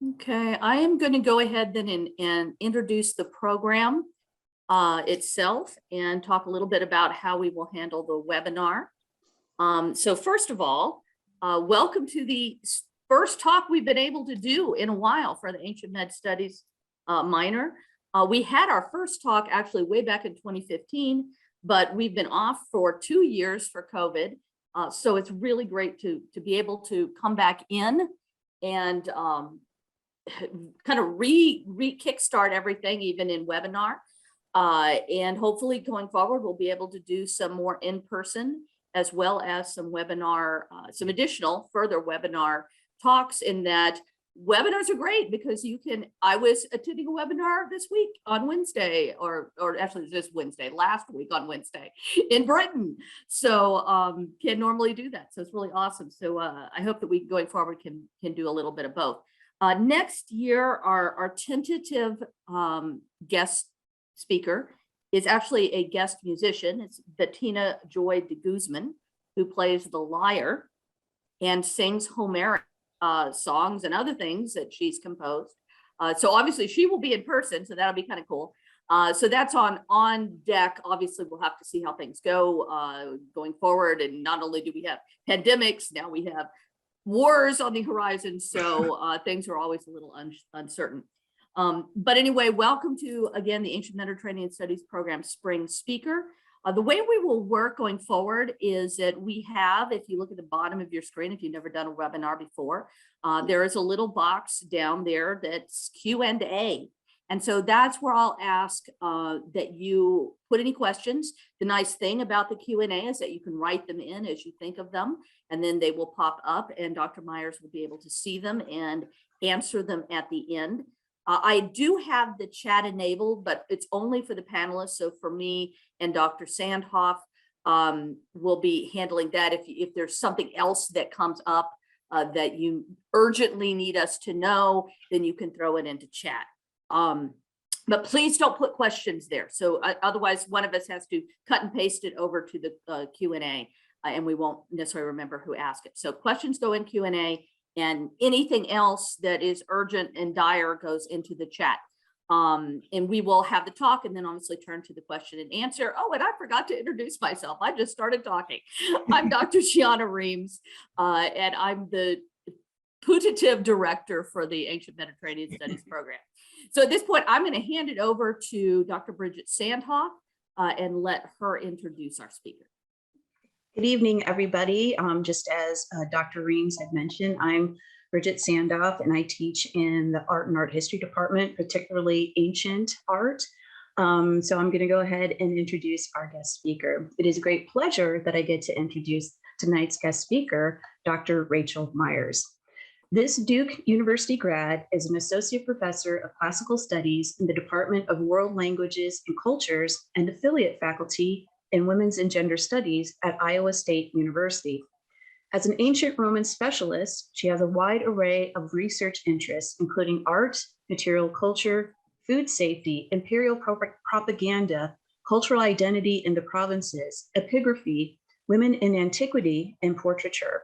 Okay, I am going to go ahead then and introduce the program itself and talk a little bit about how we will handle the webinar. So first of all, welcome to the first talk we've been able to do in a while for the Ancient Med Studies minor. We had our first talk actually way back in 2015, but we've been off for 2 years for COVID. So it's really great to be able to come back in and kind of kickstart everything, even in webinar. And hopefully going forward, we'll be able to do some more in-person as well as some webinar, some additional further webinar talks. In that webinars are great because you can, I was attending a webinar this week on Wednesday, or actually this Wednesday, last week on Wednesday in Britain. So can normally do that. So it's really awesome. So I hope that we going forward can do a little bit of both. Next year, our tentative guest speaker is actually a guest musician. It's Bettina Joy de Guzman, who plays the lyre and sings Homeric songs and other things that she's composed. So obviously she will be in person, so that'll be kind of cool. So that's on deck. Obviously, we'll have to see how things go going forward. And not only do we have pandemics, now we have wars on the horizon, so things are always a little uncertain. But anyway, welcome to, again, the Ancient Mediterranean Studies Program Spring Speaker. The way we will work going forward is that we have, if you look at the bottom of your screen, if you've never done a webinar before, there is a little box down there that's Q&A. And so that's where I'll ask that you put any questions. The nice thing about the Q&A is that you can write them in as you think of them, and then they will pop up and Dr. Meyers will be able to see them and answer them at the end. I do have the chat enabled, but it's only for the panelists. So for me and Dr. Sandhoff, will be handling that. If there's something else that comes up that you urgently need us to know, then you can throw it into chat. But please don't put questions there. So otherwise one of us has to cut and paste it over to the Q&A and we won't necessarily remember who asked it. So questions go in Q&A and anything else that is urgent and dire goes into the chat. And we will have the talk and then obviously turn to the question and answer. Oh, and I forgot to introduce myself. I just started talking. I'm Dr. Shiana Reams, and I'm the putative director for the Ancient Mediterranean Studies Program. So at this point, I'm going to hand it over to Dr. Bridget Sandhoff and let her introduce our speaker. Good evening, everybody. Just as Dr. Reams had mentioned, I'm Bridget Sandhoff, and I teach in the Art and Art History Department, particularly ancient art. So I'm going to go ahead and introduce our guest speaker. It is a great pleasure that I get to introduce tonight's guest speaker, Dr. Rachel Meyers. This Duke University grad is an associate professor of classical studies in the Department of World Languages and Cultures and affiliate faculty in Women's and Gender Studies at Iowa State University. As an ancient Roman specialist, she has a wide array of research interests, including art, material culture, food safety, imperial propaganda, cultural identity in the provinces, epigraphy, women in antiquity, and portraiture.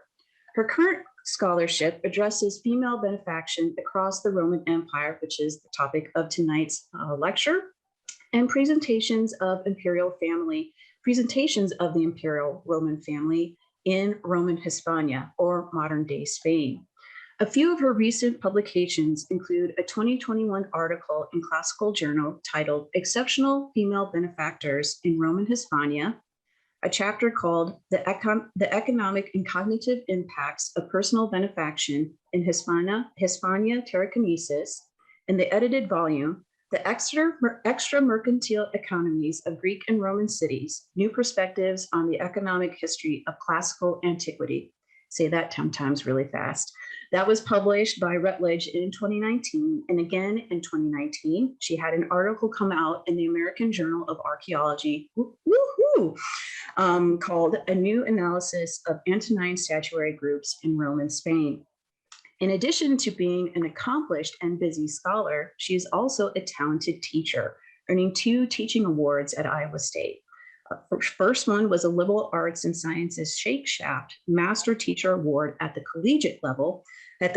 Her current scholarship addresses female benefaction across the Roman Empire, which is the topic of tonight's lecture, and presentations of the imperial Roman family in Roman Hispania, or modern-day Spain. A few of her recent publications include a 2021 article in Classical Journal titled Exceptional Female Benefactors in Roman Hispania, a chapter called The Economic and Cognitive Impacts of Personal Benefaction in Hispania Tarraconensis, and the edited volume, The Extra Mercantile Economies of Greek and Roman Cities, New Perspectives on the Economic History of Classical Antiquity. Say that 10 times really fast. That was published by Routledge in 2019. And again, in 2019, she had an article come out in the American Journal of Archaeology, called A New Analysis of Antonine Statuary Groups in Roman Spain. In addition to being an accomplished and busy scholar, she is also a talented teacher, earning 2 teaching awards at Iowa State. First one was a Liberal Arts and Sciences Shakeshaft Master Teacher Award at the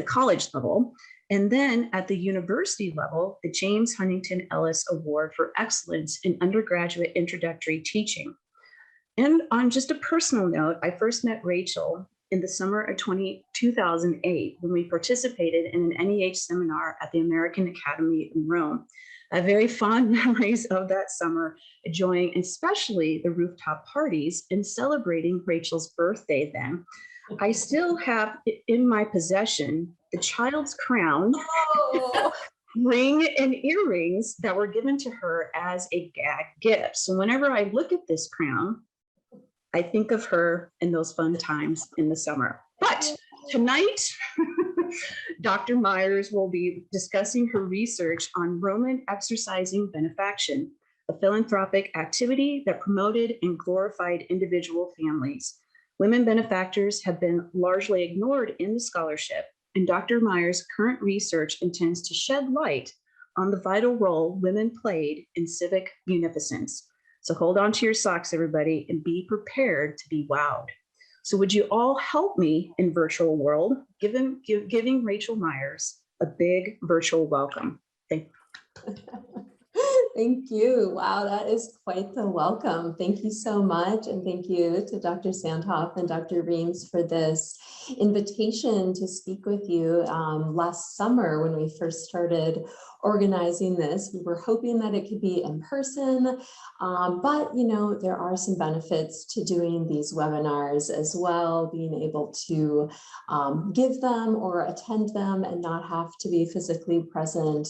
college level, And then at the university level, the James Huntington Ellis Award for Excellence in Undergraduate Introductory Teaching. And on just a personal note, I first met Rachel in the summer of 2008 when we participated in an NEH seminar at the American Academy in Rome. I have very fond memories of that summer, enjoying especially the rooftop parties and celebrating Rachel's birthday then. I still have in my possession the child's crown, ring, and earrings that were given to her as a gag gift. So whenever I look at this crown, I think of her in those fun times in the summer. But tonight, Dr. Meyers will be discussing her research on Roman exercising benefaction, a philanthropic activity that promoted and glorified individual families. Women benefactors have been largely ignored in the scholarship, and Dr. Meyers' current research intends to shed light on the vital role women played in civic munificence. So hold on to your socks, everybody, and be prepared to be wowed. So would you all help me in virtual world, giving Rachel Meyers a big virtual welcome. Thank you. Thank you. Wow, that is quite the welcome. Thank you so much. And thank you to Dr. Sandhoff and Dr. Reams for this invitation to speak with you. Last summer, when we first started organizing this, we were hoping that it could be in person, but there are some benefits to doing these webinars as well, being able to give them or attend them and not have to be physically present.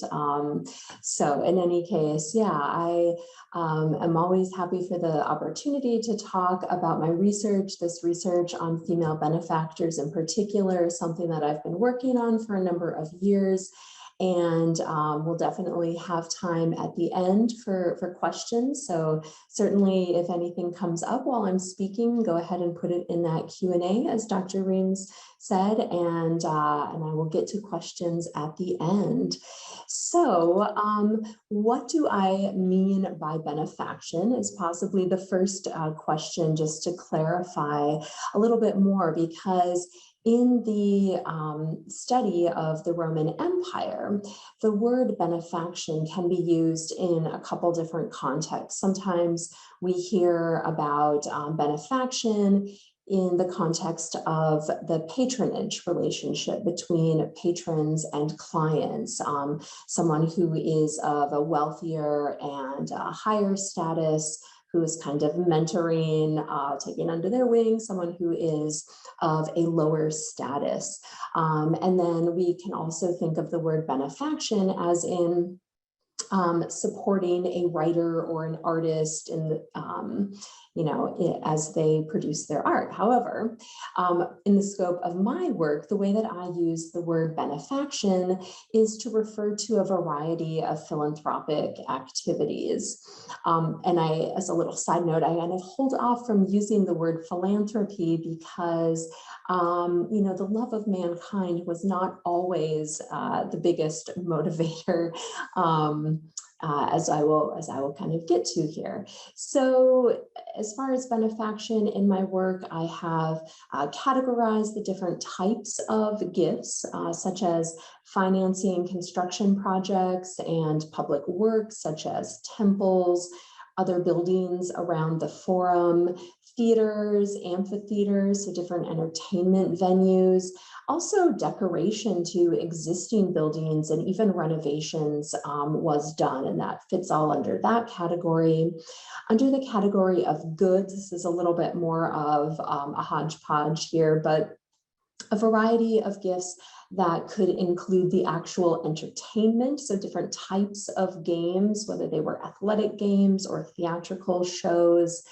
So in any case, yeah, I am always happy for the opportunity to talk about my research. This research on female benefactors in particular is something that I've been working on for a number of years. And we'll definitely have time at the end for questions. So certainly if anything comes up while I'm speaking, go ahead and put it in that Q&A, as Dr. Reams said, and I will get to questions at the end. So what do I mean by benefaction is possibly the first question, just to clarify a little bit more, because in the study of the Roman Empire, the word benefaction can be used in a couple different contexts. Sometimes we hear about benefaction in the context of the patronage relationship between patrons and clients, someone who is of a wealthier and higher status, who is kind of mentoring, taking under their wing, someone who is of a lower status. And then we can also think of the word benefaction as in supporting a writer or an artist in the, as they produce their art. However, in the scope of my work, the way that I use the word benefaction is to refer to a variety of philanthropic activities. And I, as a little side note, I kind of hold off from using the word philanthropy because, the love of mankind was not always the biggest motivator. As I will kind of get to here. So as far as benefaction in my work, I have categorized the different types of gifts, such as financing construction projects and public works, such as temples, other buildings around the forum, theaters, amphitheaters, so different entertainment venues, also decoration to existing buildings, and even renovations was done, and that fits all under that category. Under the category of goods, this is a little bit more of a hodgepodge here, but a variety of gifts that could include the actual entertainment, so different types of games, whether they were athletic games or theatrical shows.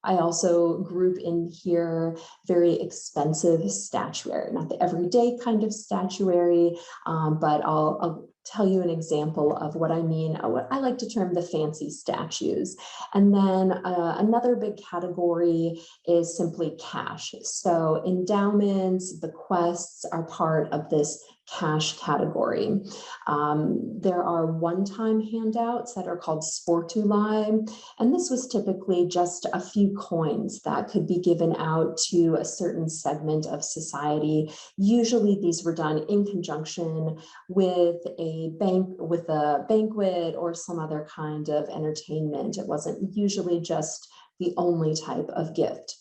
I also group in here very expensive statuary, not the everyday kind of statuary, but I'll tell you an example of what I mean, what I like to term the fancy statues. And then another big category is simply cash. So endowments, bequests are part of this cash category. There are one-time handouts that are called sportuli, and this was typically just a few coins that could be given out to a certain segment of society. Usually these were done in conjunction with a banquet or some other kind of entertainment. It wasn't usually just the only type of gift.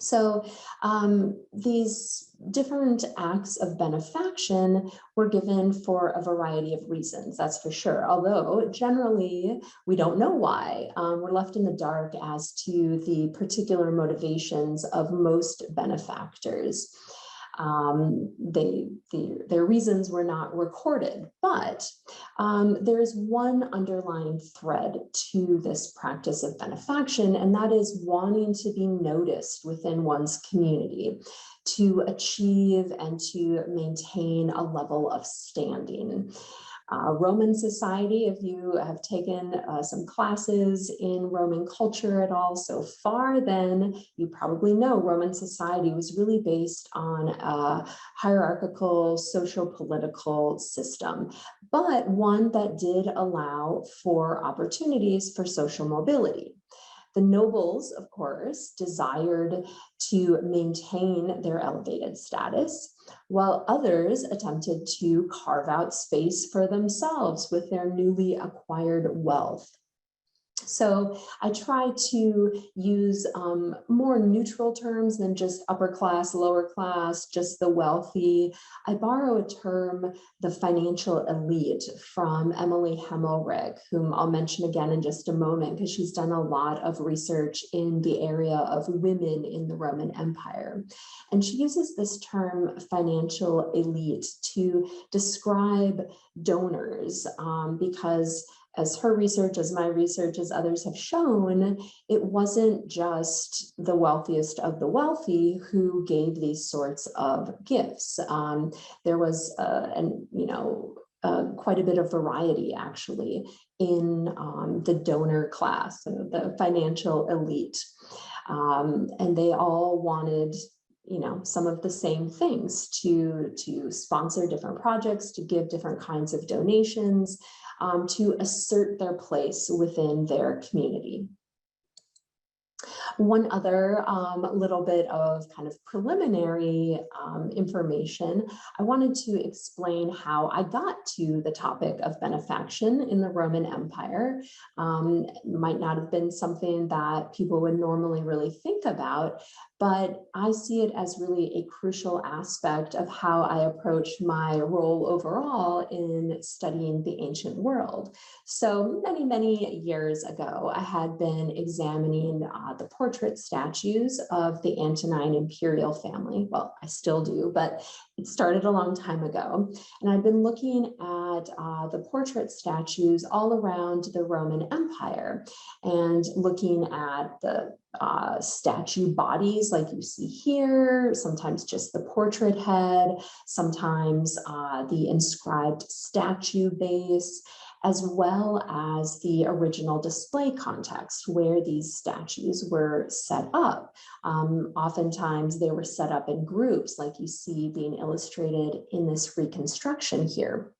So these different acts of benefaction were given for a variety of reasons, that's for sure. Although generally we don't know why. We're left in the dark as to the particular motivations of most benefactors. Their reasons were not recorded, but there is one underlying thread to this practice of benefaction, and that is wanting to be noticed within one's community, to achieve and to maintain a level of standing. Roman society, if you have taken some classes in Roman culture at all so far, then you probably know Roman society was really based on a hierarchical socio-political system, but one that did allow for opportunities for social mobility. The nobles, of course, desired to maintain their elevated status, while others attempted to carve out space for themselves with their newly acquired wealth. So I try to use more neutral terms than just upper class, lower class, just the wealthy. I borrow a term, the financial elite, from Emily Hemmelrich, whom I'll mention again in just a moment, because she's done a lot of research in the area of women in the Roman Empire. And she uses this term, financial elite, to describe donors because as her research, as my research, as others have shown, it wasn't just the wealthiest of the wealthy who gave these sorts of gifts. There was, quite a bit of variety actually in the donor class, the financial elite. And they all wanted some of the same things, to sponsor different projects, to give different kinds of donations, to assert their place within their community. One other little bit of kind of preliminary information, I wanted to explain how I got to the topic of benefaction in the Roman Empire. Might not have been something that people would normally really think about, but I see it as really a crucial aspect of how I approach my role overall in studying the ancient world. So many, many years ago, I had been examining the portrait statues of the Antonine imperial family. Well, I still do, but it started a long time ago. And I've been looking at the portrait statues all around the Roman Empire and looking at the statue bodies like you see here, sometimes just the portrait head, sometimes the inscribed statue base, as well as the original display context where these statues were set up. Oftentimes they were set up in groups like you see being illustrated in this reconstruction here.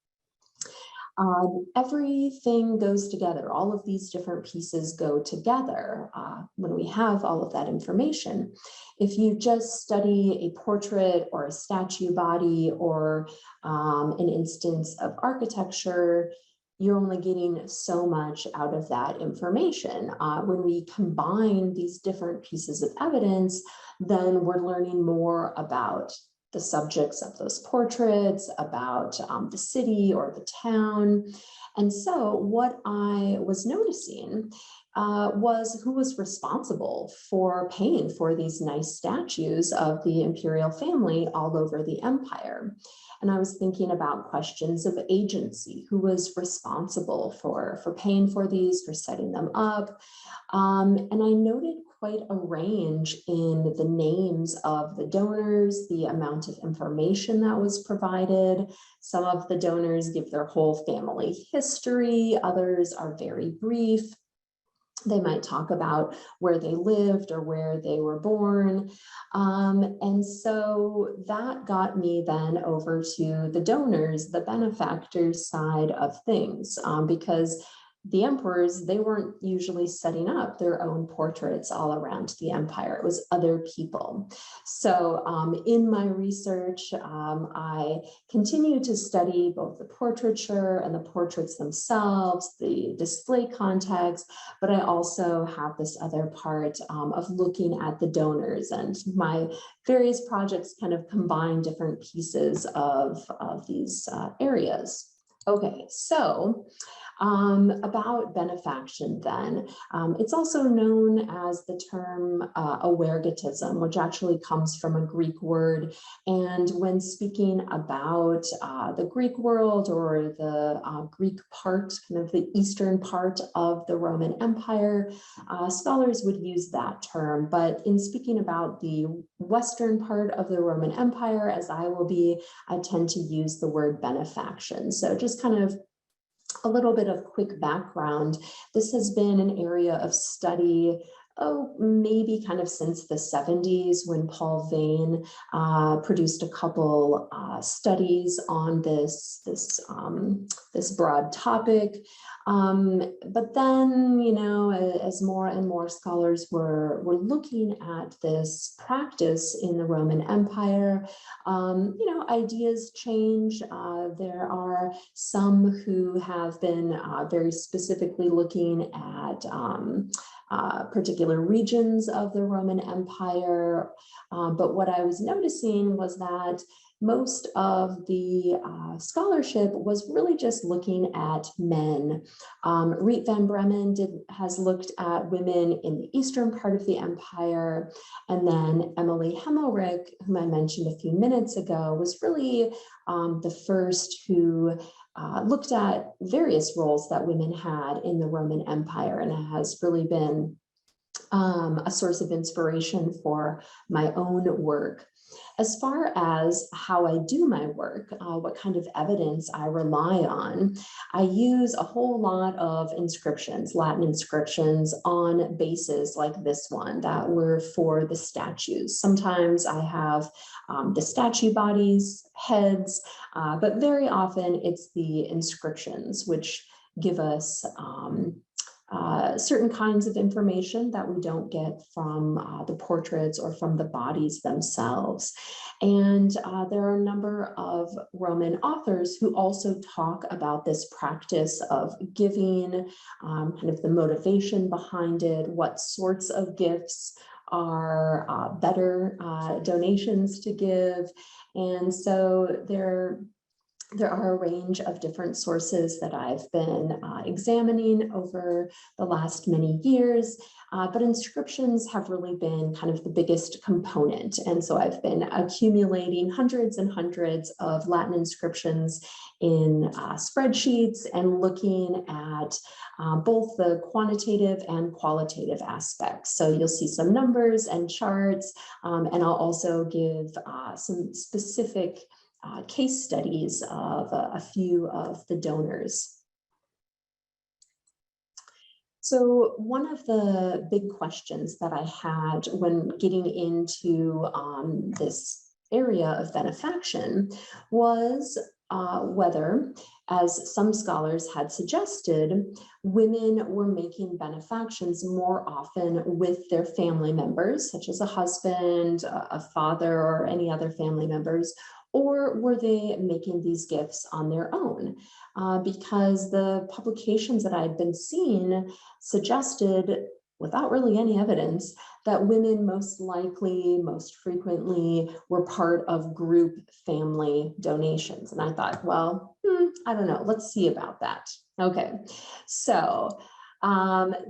Everything goes together. All of these different pieces go together when we have all of that information. If you just study a portrait or a statue body or an instance of architecture, you're only getting so much out of that information. When we combine these different pieces of evidence, then we're learning more about the subjects of those portraits, about the city or the town. And so what I was noticing was who was responsible for paying for these nice statues of the imperial family all over the empire. And I was thinking about questions of agency, who was responsible for paying for these, for setting them up. And I noted quite a range in the names of the donors, the amount of information that was provided. Some of the donors give their whole family history, others are very brief. They might talk about where they lived or where they were born. And so that got me then over to the donors, the benefactors side of things, because the emperors, they weren't usually setting up their own portraits all around the empire. It was other people. So in my research, I continue to study both the portraiture and the portraits themselves, the display context, but I also have this other part of looking at the donors, and my various projects kind of combine different pieces of these areas. Okay, so about benefaction then, it's also known as the term awergatism, which actually comes from a Greek word. And when speaking about the Greek world or the Greek part, kind of the eastern part of the Roman Empire, scholars would use that term. But in speaking about the western part of the Roman Empire, as I will be, I tend to use the word benefaction. So just kind of a little bit of quick background. This has been an area of study, maybe kind of since the 70s, when Paul Vane produced a couple studies on this broad topic. But then, you know, as more and more scholars were looking at this practice in the Roman Empire, you know, ideas change. There are some who have been very specifically looking at particular regions of the Roman Empire. But what I was noticing was that most of the scholarship was really just looking at men. Riet van Bremen has looked at women in the eastern part of the empire, and then Emily Hemmelrich, whom I mentioned a few minutes ago, was really the first who looked at various roles that women had in the Roman Empire, and it has really been a source of inspiration for my own work. As far as how I do my work, what kind of evidence I rely on, I use a whole lot of inscriptions, Latin inscriptions, on bases like this one that were for the statues. Sometimes I have the statue bodies, heads, but very often it's the inscriptions, which give us certain kinds of information that we don't get from the portraits or from the bodies themselves. And there are a number of Roman authors who also talk about this practice of giving, kind of the motivation behind it, what sorts of gifts are better donations to give. And so there are a range of different sources that I've been examining over the last many years, but inscriptions have really been kind of the biggest component. And so I've been accumulating hundreds and hundreds of Latin inscriptions in spreadsheets and looking at both the quantitative and qualitative aspects. So you'll see some numbers and charts, and I'll also give some specific case studies of a few of the donors. So one of the big questions that I had when getting into this area of benefaction was whether, as some scholars had suggested, women were making benefactions more often with their family members, such as a husband, a father, or any other family members, or were they making these gifts on their own? Because the publications that I had been seeing suggested, without really any evidence, that women most likely, most frequently, were part of group family donations. And I thought, well, I don't know, let's see about that. Okay, so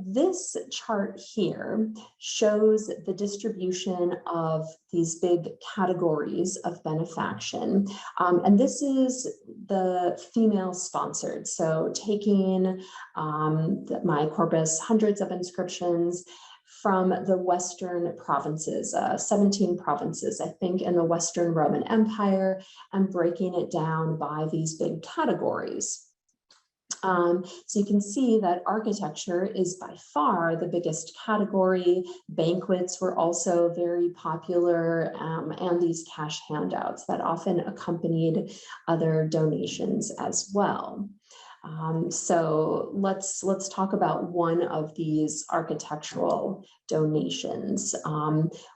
this chart here shows the distribution of these big categories of benefaction. And this is the female sponsored. So taking my corpus, hundreds of inscriptions from the Western provinces, 17 provinces, I think, in the Western Roman Empire, and breaking it down by these big categories. So you can see that architecture is by far the biggest category. Banquets were also very popular, and these cash handouts that often accompanied other donations as well. So let's talk about one of these architectural donations.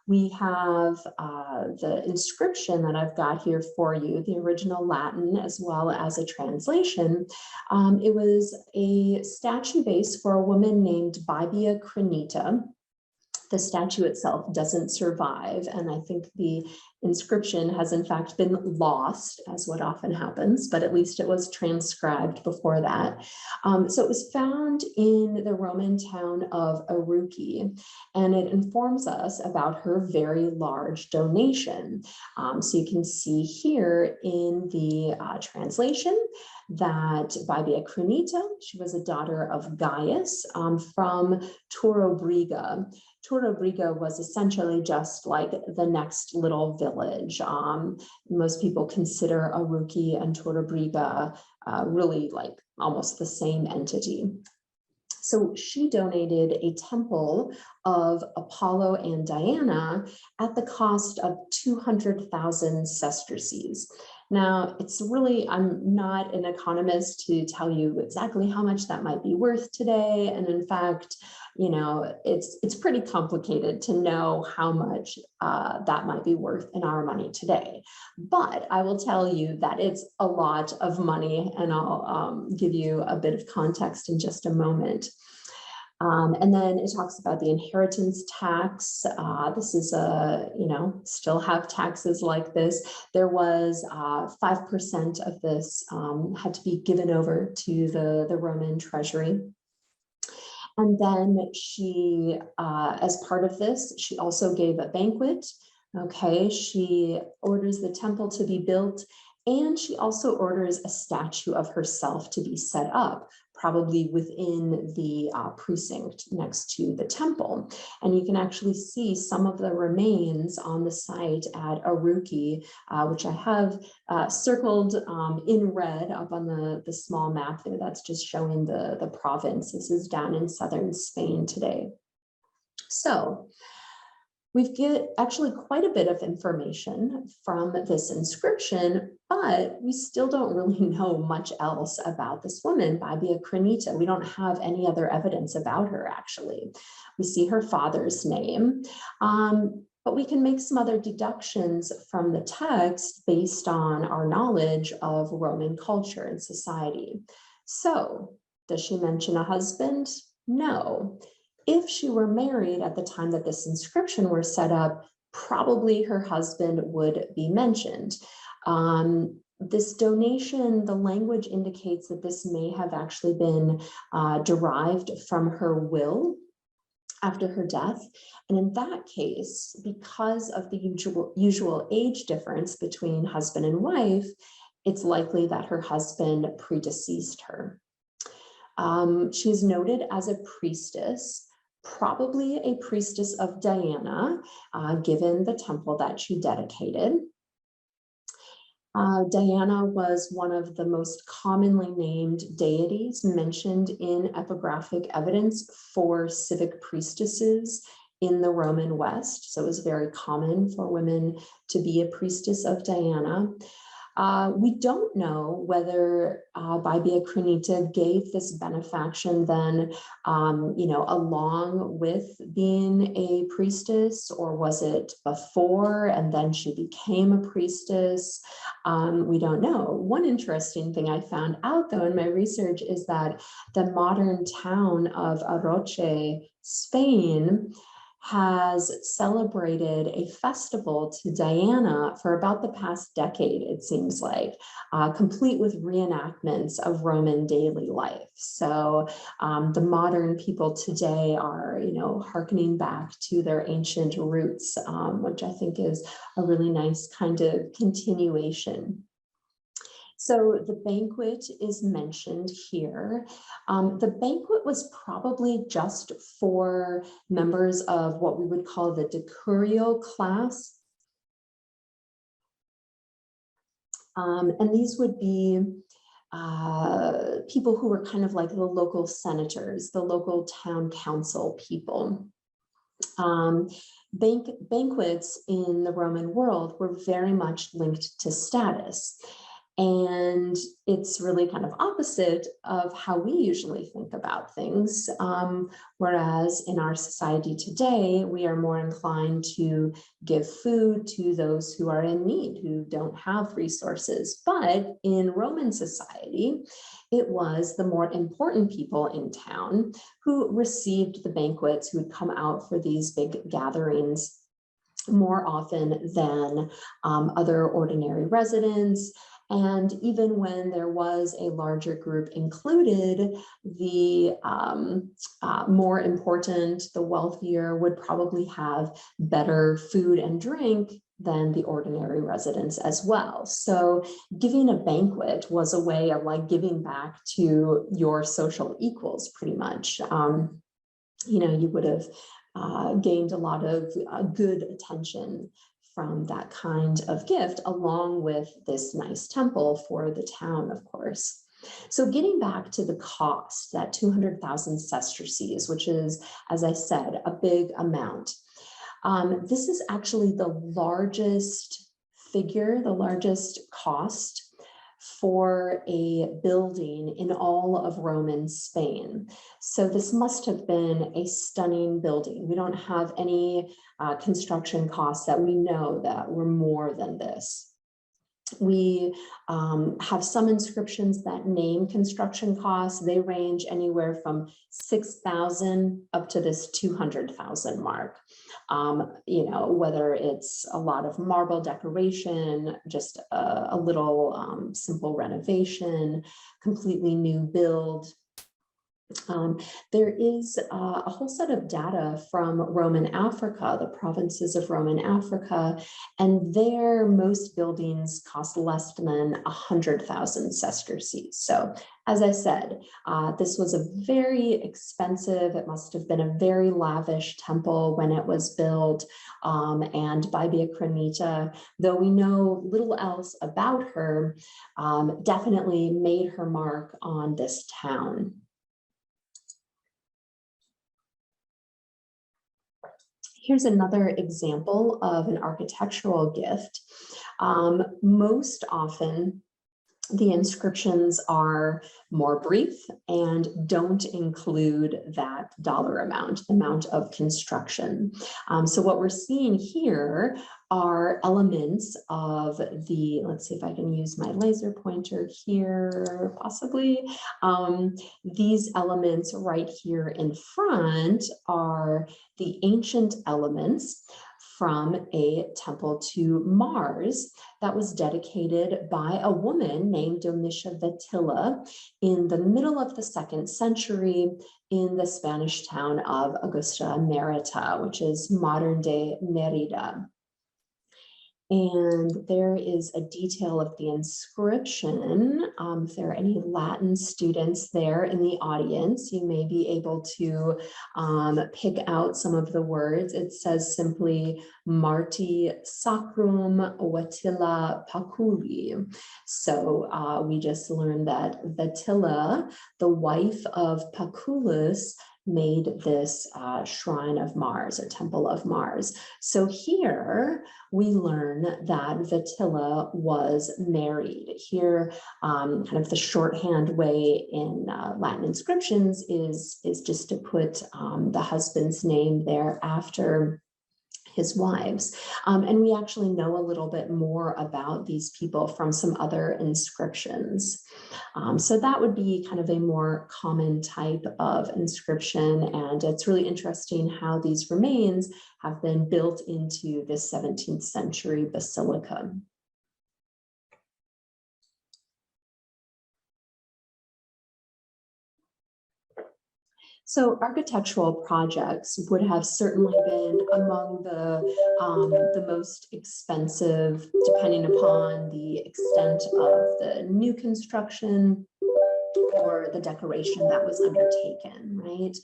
We have the inscription that I've got here for you, the original Latin as well as a translation. It was a statue base for a woman named Bibia Crenita. The statue itself doesn't survive, and I think the inscription has in fact been lost, as what often happens, but at least it was transcribed before that. So it was found in the Roman town of Aruki, and it informs us about her very large donation. So you can see here in the translation that Bibia Crenita, she was a daughter of Gaius from Torrobriga. Torrobriga was essentially just like the next little village. Most people consider Aruki and Torrobriga really like almost the same entity. So she donated a temple of Apollo and Diana at the cost of 200,000 sesterces. Now, it's really, I'm not an economist to tell you exactly how much that might be worth today. And in fact, you know, it's pretty complicated to know how much that might be worth in our money today. But I will tell you that it's a lot of money, and I'll give you a bit of context in just a moment. And then it talks about the inheritance tax. This is still have taxes like this. There was 5% of this had to be given over to the Roman treasury. And then she, as part of this, she also gave a banquet. Okay, she orders the temple to be built, and she also orders a statue of herself to be set up, probably within the precinct next to the temple. And you can actually see some of the remains on the site at Aruki, which I have circled in red up on the small map there. That's just showing the province. This is down in southern Spain today. So we get actually quite a bit of information from this inscription, but we still don't really know much else about this woman, Bibia Crenita. We don't have any other evidence about her, actually. We see her father's name, but we can make some other deductions from the text based on our knowledge of Roman culture and society. So, does she mention a husband? No. If she were married at the time that this inscription were set up, probably her husband would be mentioned. This donation, the language indicates that this may have actually been derived from her will after her death. And in that case, because of the usual age difference between husband and wife, it's likely that her husband predeceased her. She's noted as a priestess, probably a priestess of Diana, given the temple that she dedicated. Diana was one of the most commonly named deities mentioned in epigraphic evidence for civic priestesses in the Roman West. So it was very common for women to be a priestess of Diana. We don't know whether Bibia Crenita gave this benefaction then, along with being a priestess, or was it before and then she became a priestess? We don't know. One interesting thing I found out, though, in my research is that the modern town of Aroche, Spain, has celebrated a festival to Diana for about the past decade, it seems like, complete with reenactments of Roman daily life. So the modern people today are, hearkening back to their ancient roots, which I think is a really nice kind of continuation. So the banquet is mentioned here. The banquet was probably just for members of what we would call the decurio class. And these would be people who were kind of like the local senators, the local town council people. Banquets in the Roman world were very much linked to status. And it's really kind of opposite of how we usually think about things. Whereas in our society today, we are more inclined to give food to those who are in need, who don't have resources. But in Roman society, it was the more important people in town who received the banquets, who would come out for these big gatherings more often than other ordinary residents. And even when there was a larger group included, the more important, the wealthier would probably have better food and drink than the ordinary residents as well. So giving a banquet was a way of like giving back to your social equals pretty much. You know, you would have gained a lot of good attention from that kind of gift, along with this nice temple for the town, of course. So getting back to the cost, that 200,000 sesterces, which is, as I said, a big amount. This is actually the largest figure, the largest cost for a building in all of Roman Spain. So this must have been a stunning building. We don't have any construction costs that we know that were more than this. We have some inscriptions that name construction costs. They range anywhere from 6,000 up to this 200,000 mark. You know, whether it's a lot of marble decoration, just a little simple renovation, completely new build. There is a whole set of data from Roman Africa, the provinces of Roman Africa, and there most buildings cost less than 100,000 sesterces. So as I said, this was a very expensive, it must have been a very lavish temple when it was built, and Bibia Crenita, though we know little else about her, definitely made her mark on this town. Here's another example of an architectural gift. Most often, the inscriptions are more brief and don't include that dollar amount of construction. So what we're seeing here are elements of the, let's see if I can use my laser pointer here, possibly. These elements right here in front are the ancient elements from a temple to Mars that was dedicated by a woman named Domitia Vetilla in the middle of the 2nd century in the Spanish town of Augusta Merita, which is modern-day Merida. And there is a detail of the inscription. If there are any Latin students there in the audience, you may be able to pick out some of the words. It says simply, Marti Sacrum Vetilla Paculi. So we just learned that Vetilla, the wife of Paculus, made this shrine of Mars or temple of Mars. So here we learn that Vetilla was married. Here, kind of the shorthand way in Latin inscriptions is just to put the husband's name there after his wives. And we actually know a little bit more about these people from some other inscriptions. So that would be kind of a more common type of inscription. And it's really interesting how these remains have been built into this 17th century basilica. So architectural projects would have certainly been among the most expensive, depending upon the extent of the new construction or the decoration that was undertaken, right?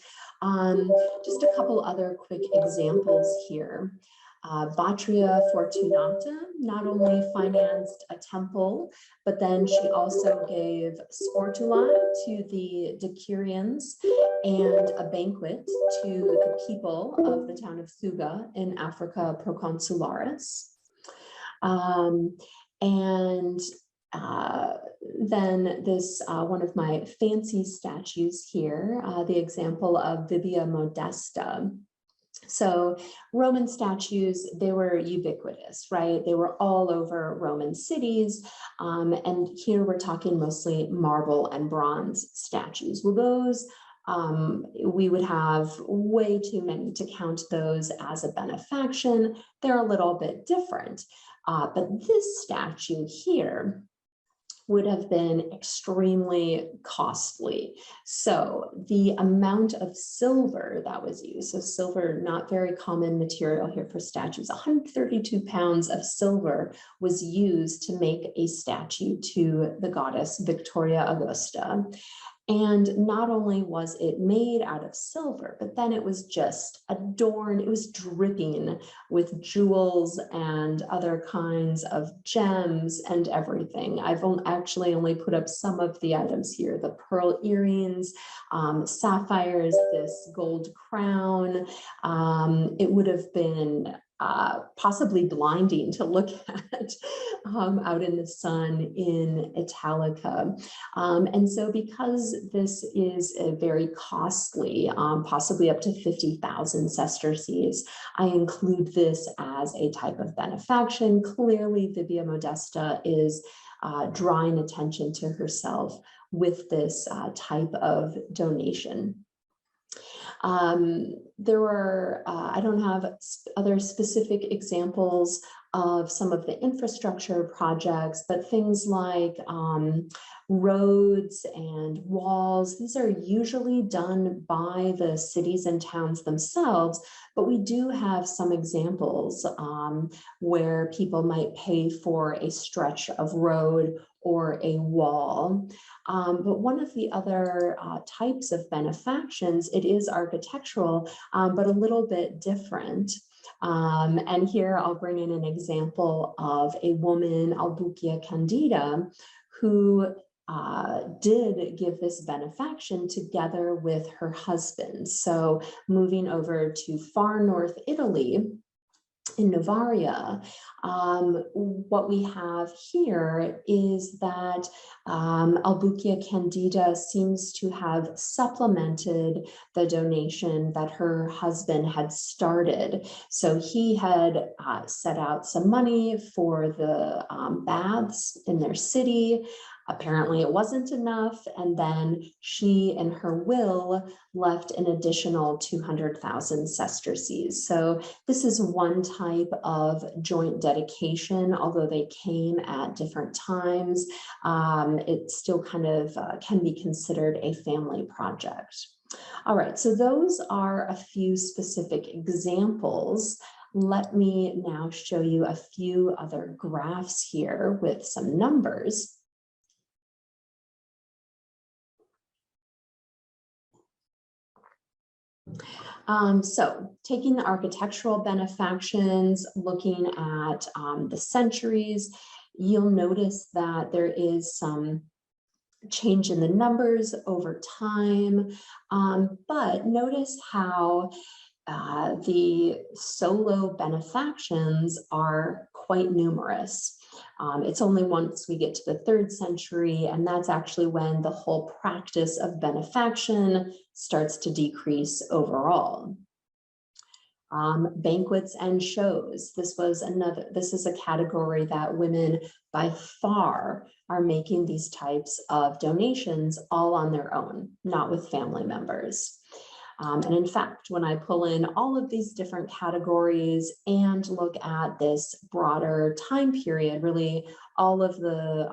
Just a couple other quick examples here. Batria Fortunata not only financed a temple, but then she also gave sportula to the decurions and a banquet to the people of the town of Suga in Africa Proconsularis. Then this, one of my fancy statues here, the example of Bibia Modesta. So Roman statues, they were ubiquitous, right? They were all over Roman cities. And here we're talking mostly marble and bronze statues. Well, those, we would have way too many to count those as a benefaction. They're a little bit different. But this statue here would have been extremely costly. So the amount of silver that was used, so silver, not very common material here for statues, 132 pounds of silver was used to make a statue to the goddess Victoria Augusta. And not only was it made out of silver, but then it was just adorned, it was dripping with jewels and other kinds of gems and everything. I've actually only put up some of the items here, the pearl earrings, sapphires, this gold crown. It would have been possibly blinding to look at out in the sun in Italica. And so because this is a very costly, possibly up to 50,000 sesterces, I include this as a type of benefaction. Clearly, Bibia Modesta is drawing attention to herself with this type of donation. There were, I don't have other specific examples of some of the infrastructure projects, but things like roads and walls, these are usually done by the cities and towns themselves, but we do have some examples where people might pay for a stretch of road or a wall. But one of the other types of benefactions, it is architectural, but a little bit different. And here I'll bring in an example of a woman, Bibia Crenita, who did give this benefaction together with her husband. So moving over to far north Italy, in Novaria, what we have here is that Bibia Crenita seems to have supplemented the donation that her husband had started. So he had set out some money for the baths in their city. Apparently it wasn't enough, and then she in her will left an additional 200,000 sesterces. So this is one type of joint dedication, although they came at different times. It still kind of can be considered a family project. All right, so those are a few specific examples. Let me now show you a few other graphs here with some numbers. So taking the architectural benefactions, looking at the centuries, you'll notice that there is some change in the numbers over time, but notice how the solo benefactions are quite numerous. It's only once we get to the 3rd century, and that's actually when the whole practice of benefaction starts to decrease overall. Banquets and shows. This is a category that women by far are making these types of donations all on their own, not with family members. And in fact, when I pull in all of these different categories and look at this broader time period, really all of the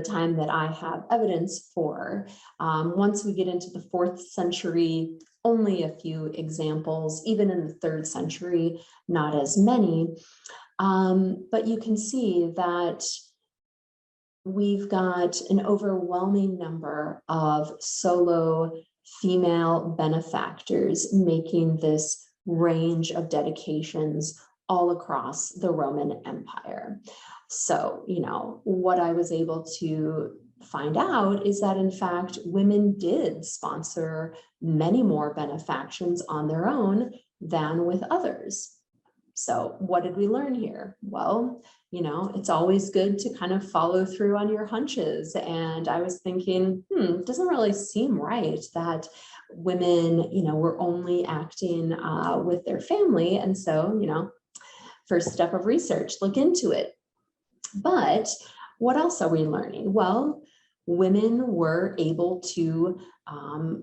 time that I have evidence for, once we get into the 4th century, only a few examples, even in the 3rd century, not as many. But you can see that we've got an overwhelming number of solo female benefactors making this range of dedications all across the Roman Empire. So, what I was able to find out is that, in fact, women did sponsor many more benefactions on their own than with others. So what did we learn here? Well, it's always good to kind of follow through on your hunches. And I was thinking, it doesn't really seem right that women, were only acting with their family. And so, first step of research, look into it. But what else are we learning? Well, women were able to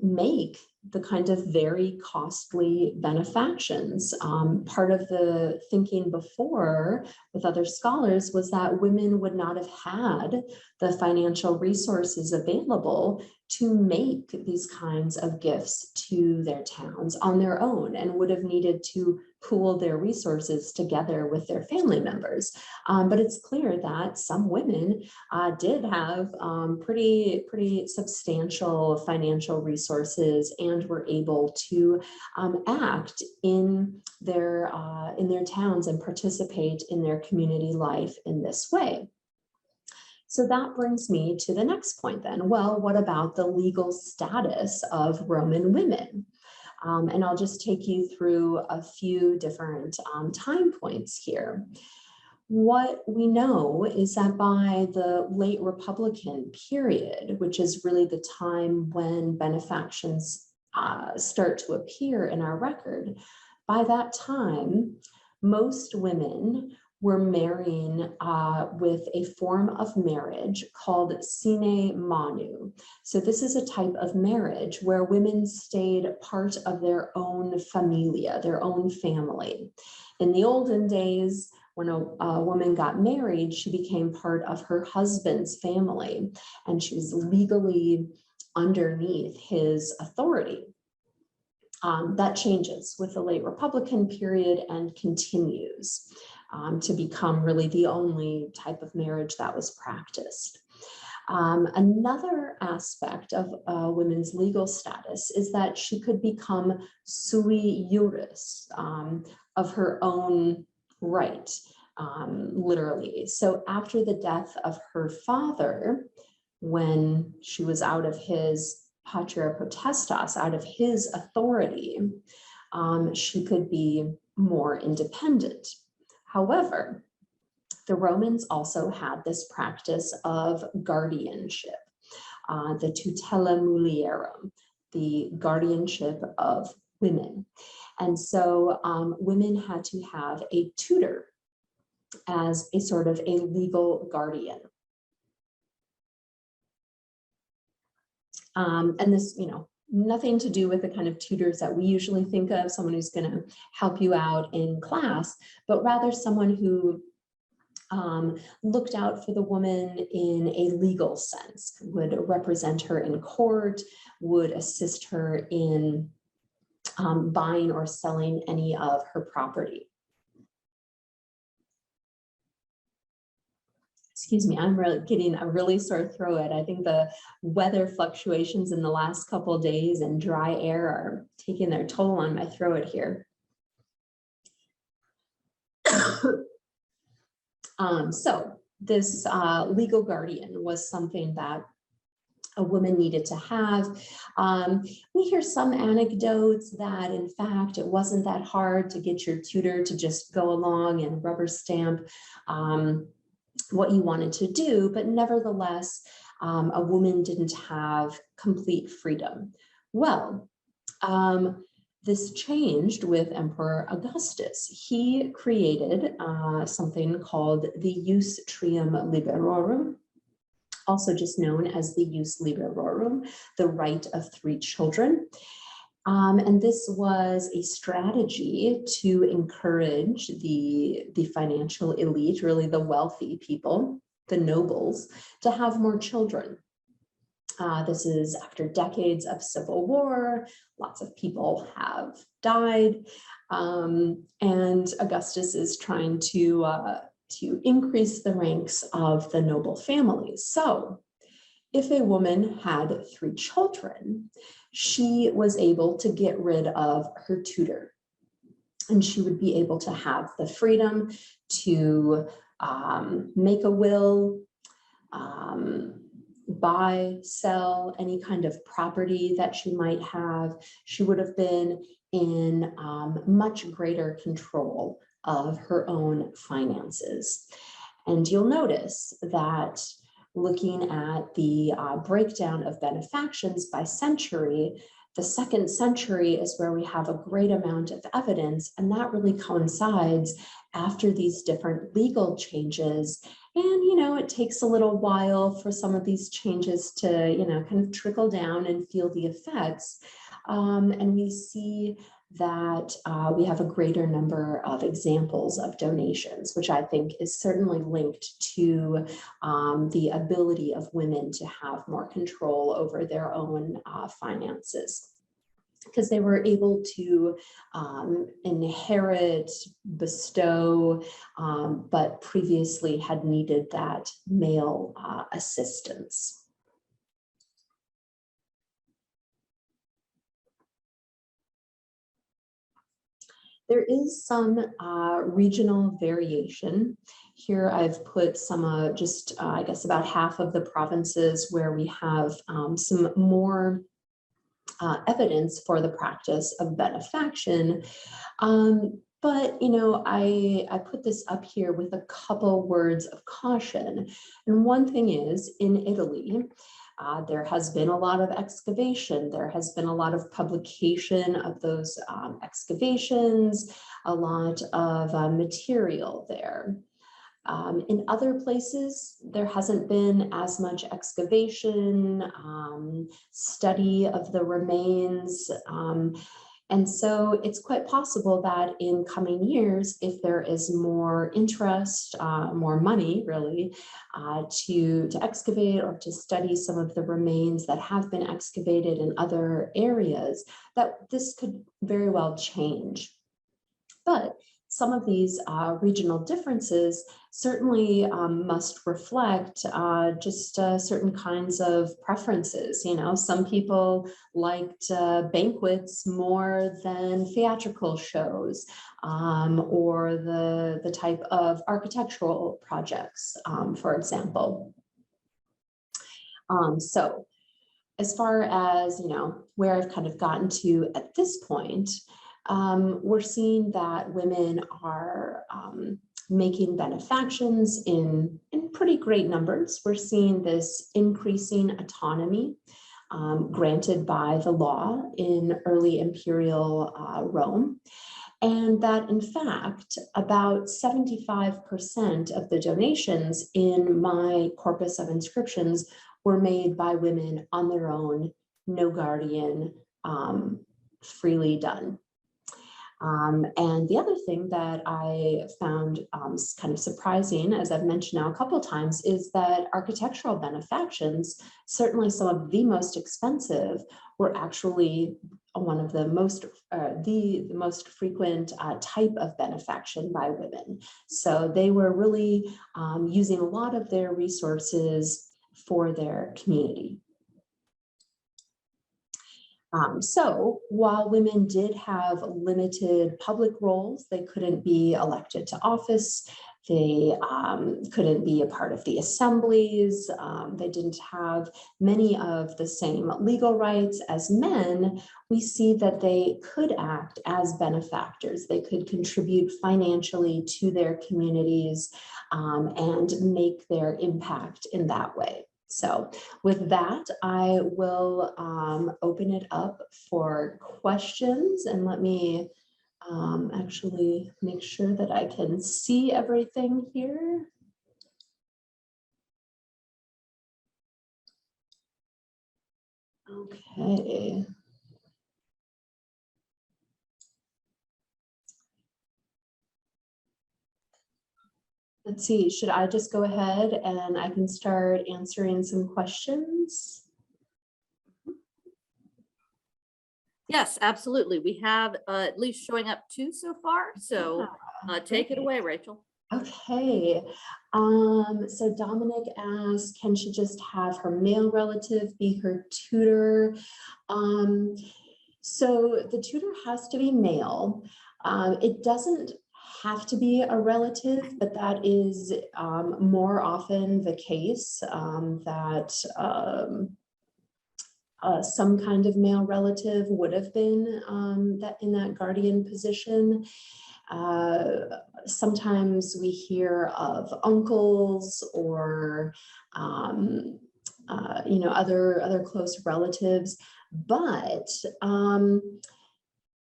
make the kind of very costly benefactions. Part of the thinking before with other scholars was that women would not have had the financial resources available to make these kinds of gifts to their towns on their own, and would have needed to pool their resources together with their family members. But it's clear that some women did have pretty substantial financial resources and were able to act in their towns and participate in their community life in this way. So that brings me to the next point then. Well, what about the legal status of Roman women? And I'll just take you through a few different time points here. What we know is that by the late Republican period, which is really the time when benefactions start to appear in our record, by that time, most women were marrying with a form of marriage called sine manu. So this is a type of marriage where women stayed part of their own familia, their own family. In the olden days, when a woman got married, she became part of her husband's family, and she was legally underneath his authority. That changes with the late Republican period and continues to become really the only type of marriage that was practiced. Another aspect of women's legal status is that she could become sui juris, of her own right, literally. So after the death of her father, when she was out of his patria potestas, out of his authority, she could be more independent. However, the Romans also had this practice of guardianship, the tutela mulierum, the guardianship of women. And so women had to have a tutor as a sort of a legal guardian. And this, nothing to do with the kind of tutors that we usually think of, someone who's going to help you out in class, but rather someone who looked out for the woman in a legal sense, would represent her in court, would assist her in buying or selling any of her property. Excuse me, I'm really getting a really sore throat. I think the weather fluctuations in the last couple of days and dry air are taking their toll on my throat here. So this legal guardian was something that a woman needed to have. We hear some anecdotes that, in fact, it wasn't that hard to get your tutor to just go along and rubber stamp what you wanted to do, but nevertheless, a woman didn't have complete freedom. Well, this changed with Emperor Augustus. He created something called the Jus Trium Liberorum, also just known as the Jus Liberorum, the right of 3 children. And this was a strategy to encourage the financial elite, really the wealthy people, the nobles, to have more children. This is after decades of civil war. Lots of people have died, and Augustus is trying to increase the ranks of the noble families. So if a woman had 3 children, she was able to get rid of her tutor. And she would be able to have the freedom to make a will, buy, sell any kind of property that she might have. She would have been in much greater control of her own finances. And you'll notice that looking at the breakdown of benefactions by century, the 2nd century is where we have a great amount of evidence, and that really coincides after these different legal changes. And, it takes a little while for some of these changes to, kind of trickle down and feel the effects. And we see that we have a greater number of examples of donations, which I think is certainly linked to the ability of women to have more control over their own finances, because they were able to inherit, bestow, but previously had needed that male assistance. There is some regional variation. Here I've put some, I guess about half of the provinces where we have some more evidence for the practice of benefaction. But, I put this up here with a couple words of caution. And one thing is, in Italy, there has been a lot of excavation. There has been a lot of publication of those excavations, a lot of material there. In other places, there hasn't been as much excavation, study of the remains. And so it's quite possible that in coming years, if there is more interest, more money really, to excavate or to study some of the remains that have been excavated in other areas, that this could very well change. But some of these regional differences certainly must reflect just certain kinds of preferences. Some people liked banquets more than theatrical shows, or the type of architectural projects, for example. So as far as, where I've kind of gotten to at this point, we're seeing that women are making benefactions in pretty great numbers. We're seeing this increasing autonomy granted by the law in early imperial Rome. And that in fact, about 75% of the donations in my corpus of inscriptions were made by women on their own, no guardian, freely done. And the other thing that I found kind of surprising, as I've mentioned now a couple of times, is that architectural benefactions, certainly some of the most expensive, were actually one of the most, the most frequent type of benefaction by women. So they were really using a lot of their resources for their community. So while women did have limited public roles, they couldn't be elected to office, they couldn't be a part of the assemblies, they didn't have many of the same legal rights as men, we see that they could act as benefactors. They could contribute financially to their communities and make their impact in that way. So with that, I will open it up for questions, and let me actually make sure that I can see everything here. Okay. Let's see, should I just go ahead and I can start answering some questions? Yes, absolutely. We have at least showing up 2 so far. So take it away, Rachel. Okay. So Dominic asked, can she just have her male relative be her tutor? So the tutor has to be male. It doesn't have to be a relative, but that is more often the case, that some kind of male relative would have been that in that guardian position. Sometimes we hear of uncles or other close relatives, but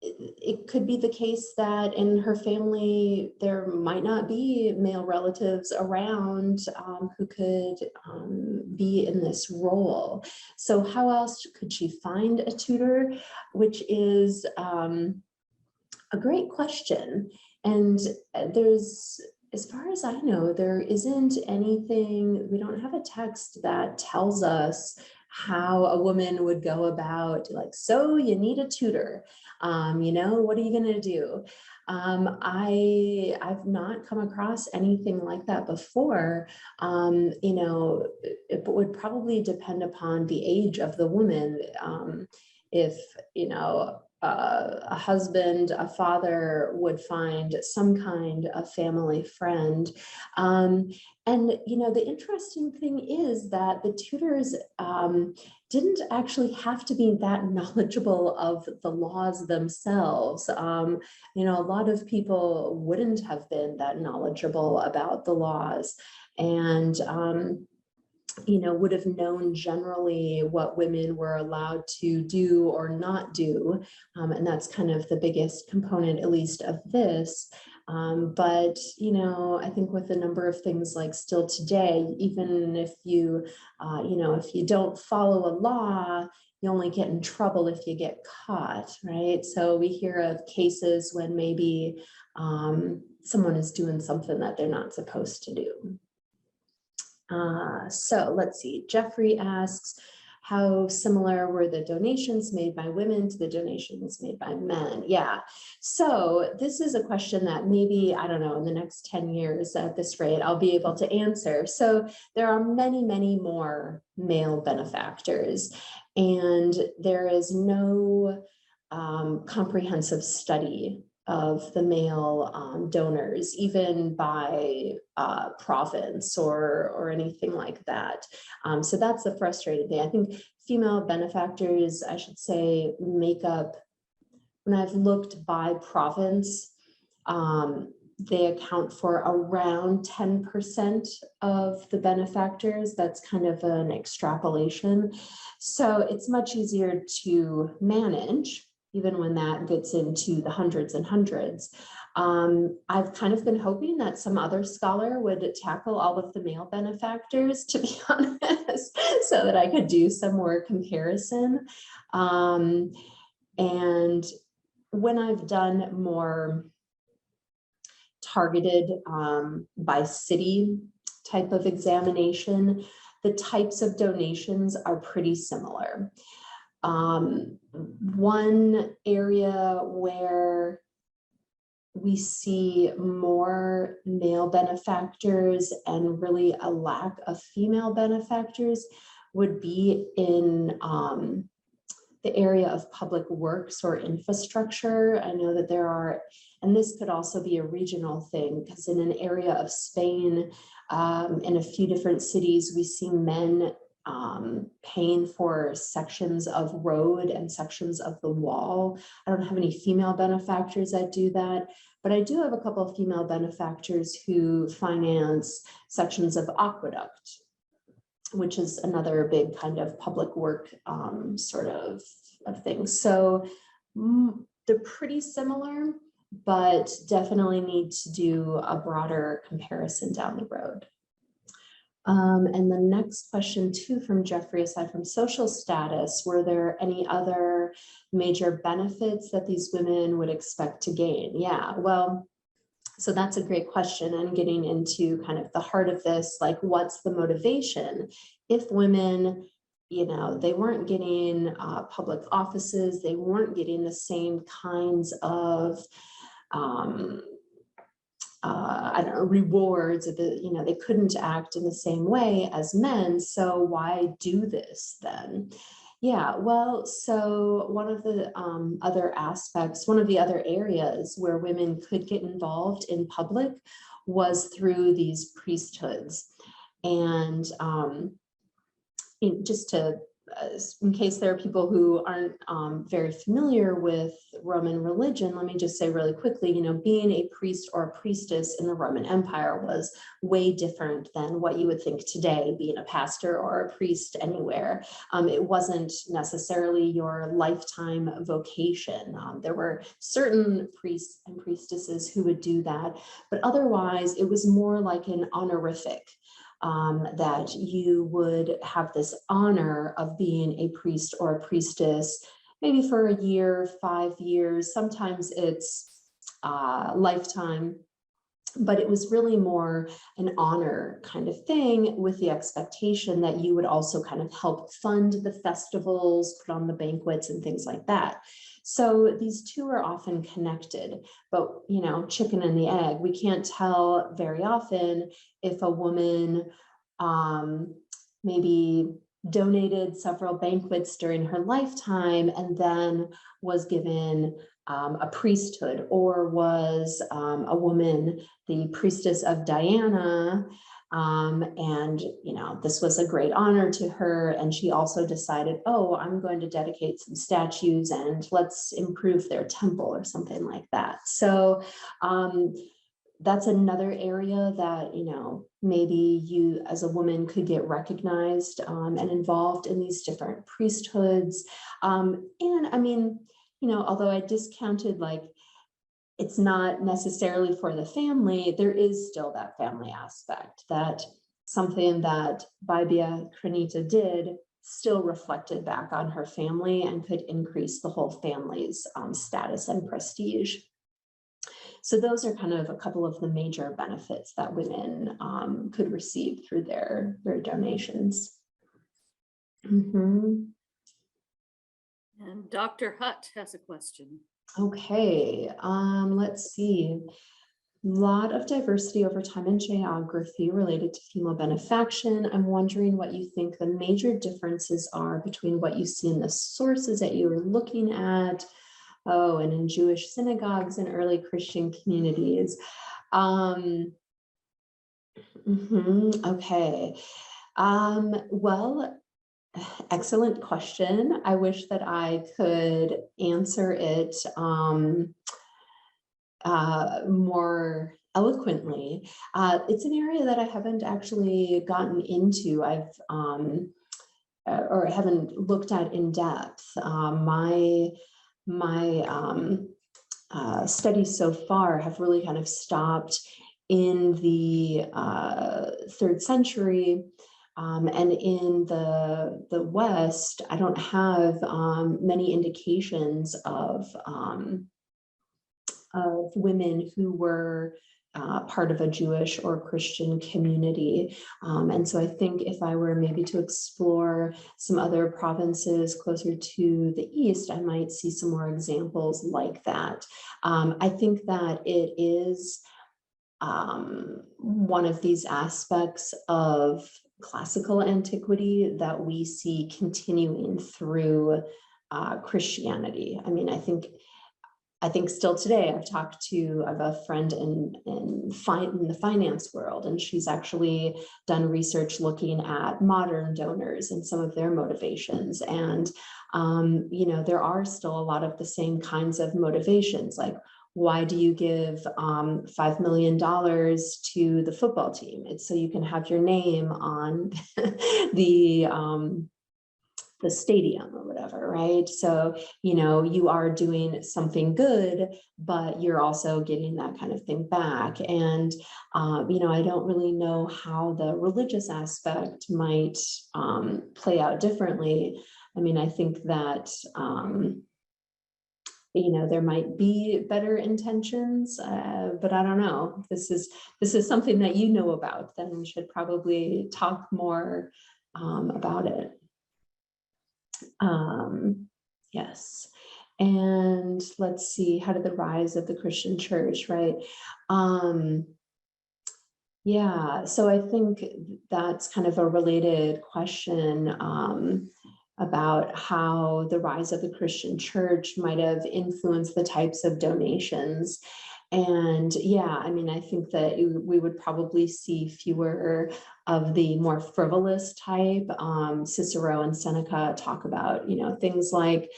it could be the case that in her family there might not be male relatives around who could be in this role. So how else could she find a tutor? Which is a great question. And there's, as far as I know, there isn't anything, we don't have a text that tells us how a woman would go about, like, so you need a tutor, what are you going to do? I've not come across anything like that before. It would probably depend upon the age of the woman. If, a husband, a father would find some kind of family friend. The interesting thing is that the tutors didn't actually have to be that knowledgeable of the laws themselves. A lot of people wouldn't have been that knowledgeable about the laws, and would have known generally what women were allowed to do or not do. And that's kind of the biggest component, at least of this. But I think with a number of things, like still today, even if you, if you don't follow a law, you only get in trouble if you get caught, right? So we hear of cases when maybe someone is doing something that they're not supposed to do. So let's see, Jeffrey asks, how similar were the donations made by women to the donations made by men? Yeah, so this is a question that maybe, I don't know, in the next 10 years at this rate, I'll be able to answer. So there are many, many more male benefactors, and there is no comprehensive study of the male donors, even by province or anything like that. So that's the frustrating thing. I think female benefactors, I should say, make up, when I've looked by province, they account for around 10% of the benefactors. That's kind of an extrapolation. So it's much easier to manage, even when that gets into the hundreds and hundreds. I've kind of been hoping that some other scholar would tackle all of the male benefactors, to be honest, so that I could do some more comparison. And when I've done more targeted by city type of examination, the types of donations are pretty similar. One area where we see more male benefactors and really a lack of female benefactors would be in the area of public works or infrastructure. I know that there are, and this could also be a regional thing, because in an area of Spain, in a few different cities, we see men paying for sections of road and sections of the wall. I don't have any female benefactors that do that, but I do have a couple of female benefactors who finance sections of aqueduct, which is another big kind of public work sort of thing. So they're pretty similar, but definitely need to do a broader comparison down the road. And the next question too from Jeffrey, aside from social status, were there any other major benefits that these women would expect to gain? Yeah, well, so that's a great question, and getting into kind of the heart of this, like, what's the motivation? If women, they weren't getting public offices, they weren't getting the same kinds of I don't know, rewards, they couldn't act in the same way as men. So why do this then? Yeah, well, so one of the other aspects, one of the other areas where women could get involved in public was through these priesthoods. And just to, in case there are people who aren't very familiar with Roman religion, let me just say really quickly, being a priest or a priestess in the Roman Empire was way different than what you would think today, being a pastor or a priest anywhere. It wasn't necessarily your lifetime vocation. There were certain priests and priestesses who would do that, but otherwise it was more like an honorific. That you would have this honor of being a priest or a priestess, maybe for a year, 5 years, sometimes it's lifetime, but it was really more an honor kind of thing with the expectation that you would also kind of help fund the festivals, put on the banquets and things like that. So these two are often connected, but chicken and the egg, we can't tell very often if a woman maybe donated several banquets during her lifetime and then was given a priesthood, or was a woman the priestess of Diana, and this was a great honor to her, and she also decided, oh, I'm going to dedicate some statues and let's improve their temple or something like that. So that's another area that maybe you as a woman could get recognized and involved in these different priesthoods. And I mean, although I discounted, like, it's not necessarily for the family, there is still that family aspect, that something that Bibia Crenita did still reflected back on her family and could increase the whole family's status and prestige. So those are kind of a couple of the major benefits that women could receive through their donations. Mm-hmm. And Dr. Hutt has a question. Okay, let's see. A lot of diversity over time in geography related to female benefaction. I'm wondering what you think the major differences are between what you see in the sources that you were looking at, and in Jewish synagogues and early Christian communities. Okay. Well, excellent question. I wish that I could answer it more eloquently. It's an area that I haven't actually gotten into. Or I haven't looked at in depth. My studies so far have really kind of stopped in the 3rd century. And in the West, I don't have many indications of women who were part of a Jewish or Christian community. And so I think if I were maybe to explore some other provinces closer to the East, I might see some more examples like that. I think that it is one of these aspects of classical antiquity that we see continuing through Christianity. I mean, I think still today, I have a friend in the finance world, and she's actually done research looking at modern donors and some of their motivations. And, there are still a lot of the same kinds of motivations, like, why do you give $5 million to the football team? It's so you can have your name on the stadium or whatever, right? So, you are doing something good, but you're also getting that kind of thing back. And, I don't really know how the religious aspect might play out differently. I mean, I think that, there might be better intentions, but I don't know. This is something that you know about, then we should probably talk more about it. Yes. And let's see, how did the rise of the Christian church, right? Yeah, so I think that's kind of a related question. about how the rise of the Christian church might have influenced the types of donations. And yeah, I mean, I think that we would probably see fewer of the more frivolous type. Cicero and Seneca talk about, things like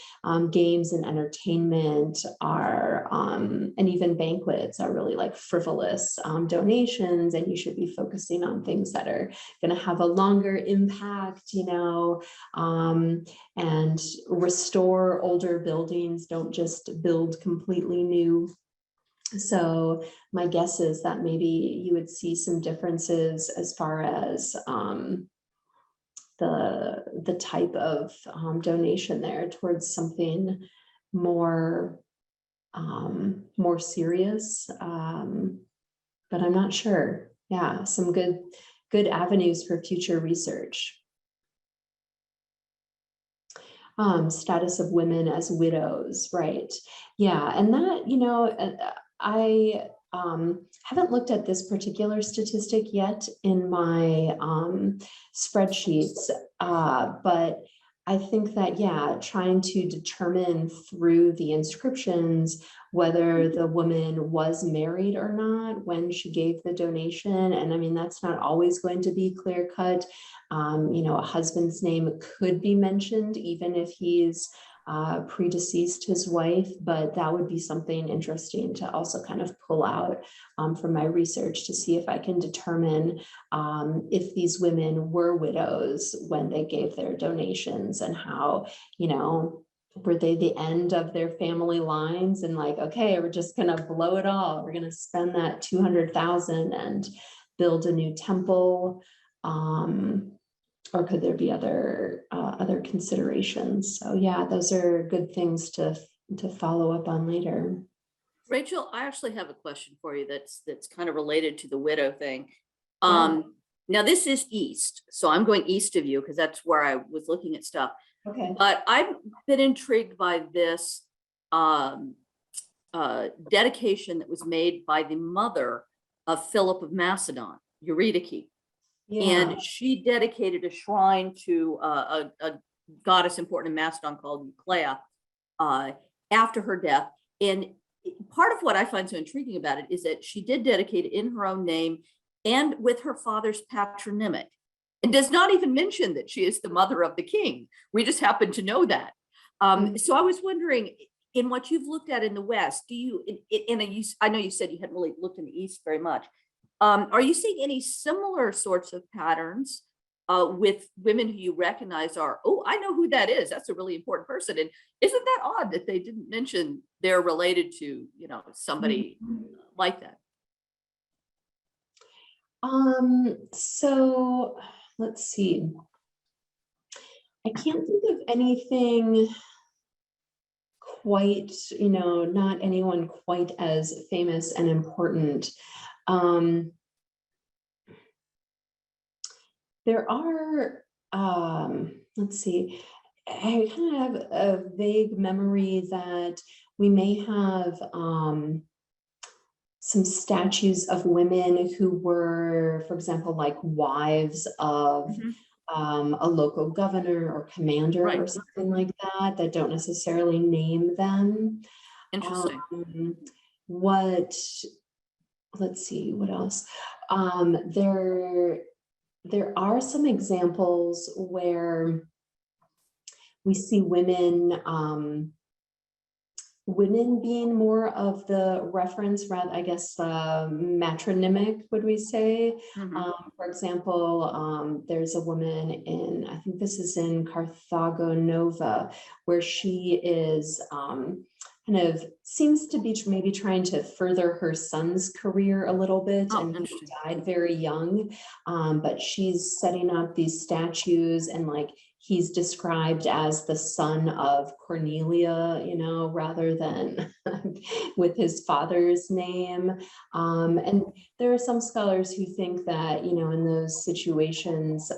games and entertainment are, and even banquets are really like frivolous donations, and you should be focusing on things that are going to have a longer impact, and restore older buildings. Don't just build completely new. So my guess is that maybe you would see some differences as far as the type of donation there towards something more more serious, but I'm not sure. Yeah, some good avenues for future research. Status of women as widows, right? Yeah, and that, I haven't looked at this particular statistic yet in my spreadsheets, but I think that, yeah, trying to determine through the inscriptions whether the woman was married or not when she gave the donation. And I mean, that's not always going to be clear cut. A husband's name could be mentioned even if he's predeceased his wife, but that would be something interesting to also kind of pull out from my research to see if I can determine if these women were widows when they gave their donations, and how, were they the end of their family lines and like, okay, we're just gonna blow it all. We're gonna spend that 200,000 and build a new temple. Or could there be other considerations? So yeah, those are good things to follow up on later. Rachel, I actually have a question for you that's kind of related to the widow thing. Yeah. Now this is east, so I'm going east of you because that's where I was looking at stuff. Okay. But I've been intrigued by this dedication that was made by the mother of Philip of Macedon, Eurydice. Yeah. And she dedicated a shrine to a goddess important in Macedon called Euclea after her death. And part of what I find so intriguing about it is that she did dedicate it in her own name and with her father's patronymic, and does not even mention that she is the mother of the king. We just happen to know that. So I was wondering, in what you've looked at in the West, do you, I know you said you hadn't really looked in the East very much. Are you seeing any similar sorts of patterns with women who you recognize are, oh, I know who that is. That's a really important person. And isn't that odd that they didn't mention they're related to, somebody like that? So let's see. I can't think of anything quite, not anyone quite as famous and important. There are, let's see, I kind of have a vague memory that we may have some statues of women who were, for example, like wives of a local governor or commander or something like that, that don't necessarily name them. Interesting. Let's see, what else? There are some examples where we see women being more of the reference, rather, I guess, matronymic, would we say? For example, there's a woman in, I think this is in Carthago Nova, where she is kind of seems to be maybe trying to further her son's career a little bit, and he died very young, but she's setting up these statues, and like he's described as the son of Cornelia, rather than with his father's name. And there are some scholars who think that, in those situations,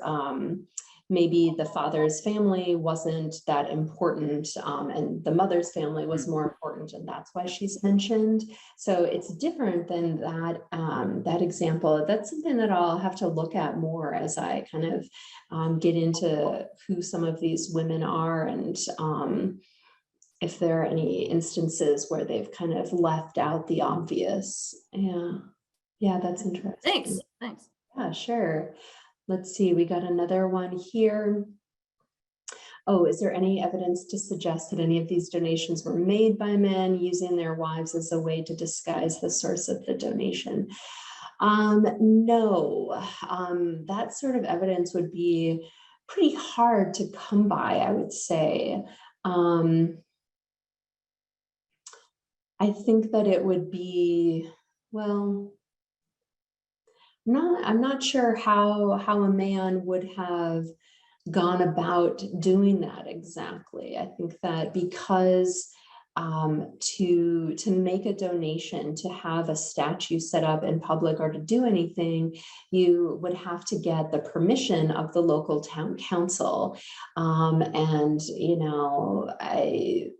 maybe the father's family wasn't that important, and the mother's family was more important, and that's why she's mentioned. So it's different than that, that example. That's something that I'll have to look at more as I kind of get into who some of these women are, and if there are any instances where they've kind of left out the obvious. Yeah, that's interesting. Thanks. Yeah, sure. Let's see, we got another one here. Oh, is there any evidence to suggest that any of these donations were made by men using their wives as a way to disguise the source of the donation? No, that sort of evidence would be pretty hard to come by, I would say. I think that it would be, well, I'm not sure how a man would have gone about doing that exactly. I think that because to make a donation, to have a statue set up in public or to do anything, you would have to get the permission of the local town council. And, you know, I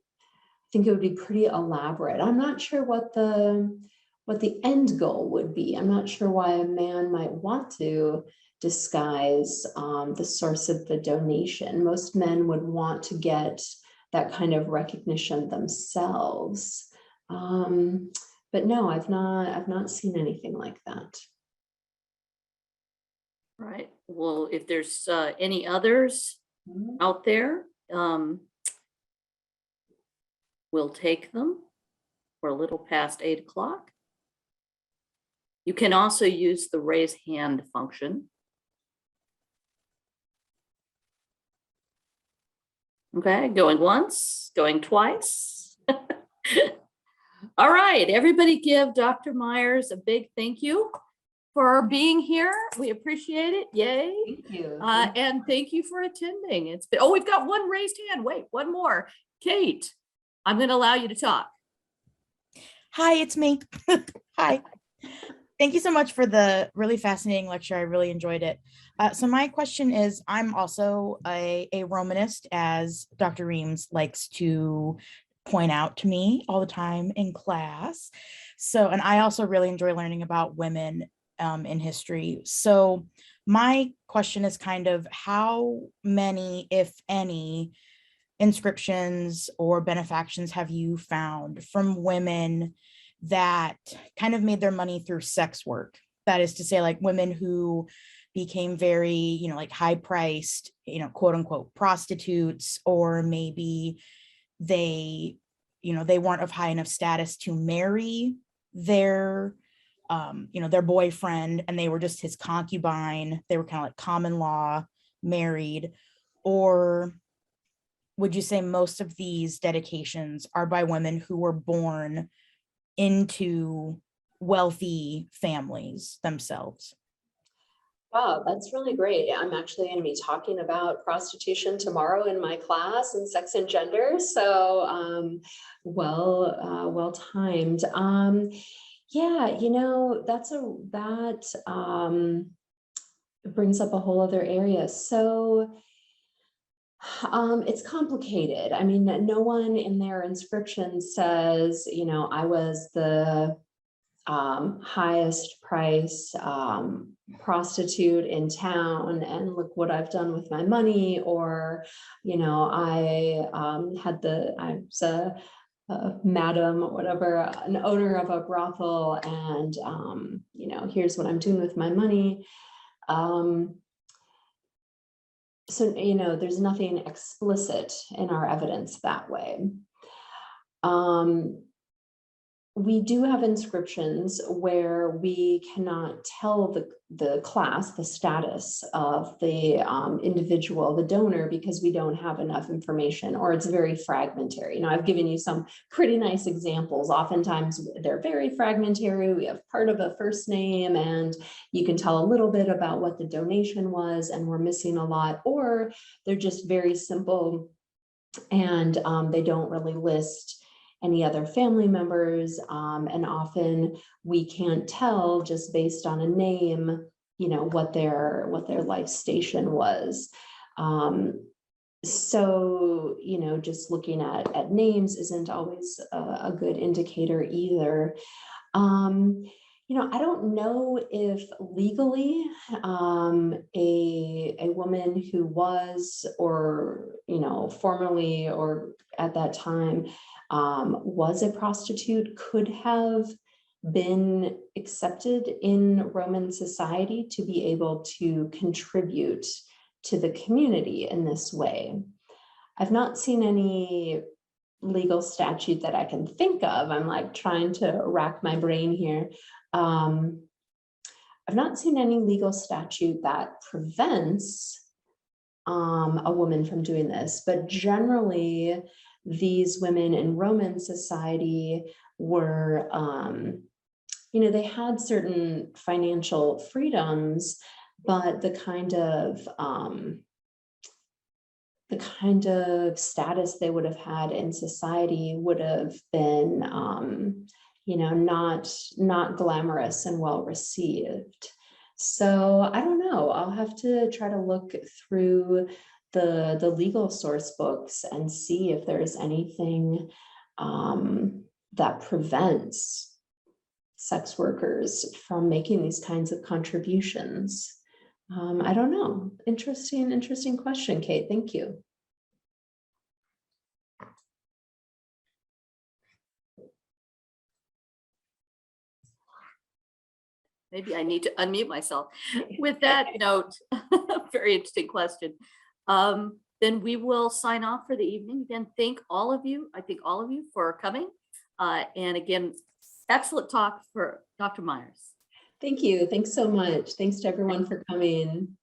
think it would be pretty elaborate. I'm not sure what the end goal would be. I'm not sure why a man might want to disguise the source of the donation. Most men would want to get that kind of recognition themselves. But no, I've not seen anything like that. Right. Well, if there's any others out there, we'll take them. We're a little past 8 o'clock. You can also use the raise hand function. Okay, going once, going twice. All right, everybody give Dr. Meyers a big thank you for being here. We appreciate it. Yay. Thank you. And thank you for attending. It's been, oh, we've got one raised hand. Wait, one more. Kate, I'm going to allow you to talk. Hi, it's me. Hi. Thank you so much for the really fascinating lecture. I really enjoyed it. So my question is, I'm also a Romanist, as Dr. Reams likes to point out to me all the time in class. So, and I also really enjoy learning about women in history. So my question is kind of how many, if any, inscriptions or benefactions have you found from women that kind of made their money through sex work? That is to say, like women who became very, you know, like high priced, you know, quote unquote prostitutes, or maybe they, you know, they weren't of high enough status to marry their, you know, their boyfriend, and they were just his concubine. They were kind of like common law married. Or would you say most of these dedications are by women who were born into wealthy families themselves? Wow, that's really great. I'm actually going to be talking about prostitution tomorrow in my class in sex and gender. So well timed. Yeah, you know, that brings up a whole other area. So it's complicated. I mean, no one in their inscription says, you know, I was the highest price prostitute in town, and look what I've done with my money. Or, you know, I was a madam or whatever, an owner of a brothel, and you know, here's what I'm doing with my money. So, you know, there's nothing explicit in our evidence that way. We do have inscriptions where we cannot tell the class, the status of the individual, the donor, because we don't have enough information, or it's very fragmentary. You know, I've given you some pretty nice examples. Oftentimes they're very fragmentary. We have part of a first name and you can tell a little bit about what the donation was, and we're missing a lot, or they're just very simple and they don't really list any other family members, and often we can't tell just based on a name, you know, what their life station was. So, just looking at names isn't always a good indicator either. I don't know if legally a woman who was, or, formerly or at that time was a prostitute could have been accepted in Roman society to be able to contribute to the community in this way. I've not seen any legal statute that I can think of. I'm like trying to rack my brain here. I've not seen any legal statute that prevents a woman from doing this, but generally these women in Roman society were, they had certain financial freedoms, but the kind of status they would have had in society would have been, not glamorous and well received. So I don't know. I'll have to try to look through the legal source books and see if there's anything that prevents sex workers from making these kinds of contributions. I don't know. Interesting question, Kate. Thank you. Maybe I need to unmute myself. With that note, very interesting question. Then we will sign off for the evening. Again, thank all of you. I thank all of you for coming. And again, excellent talk for Dr. Meyers. Thank you. Thanks so much. Thanks to everyone for coming.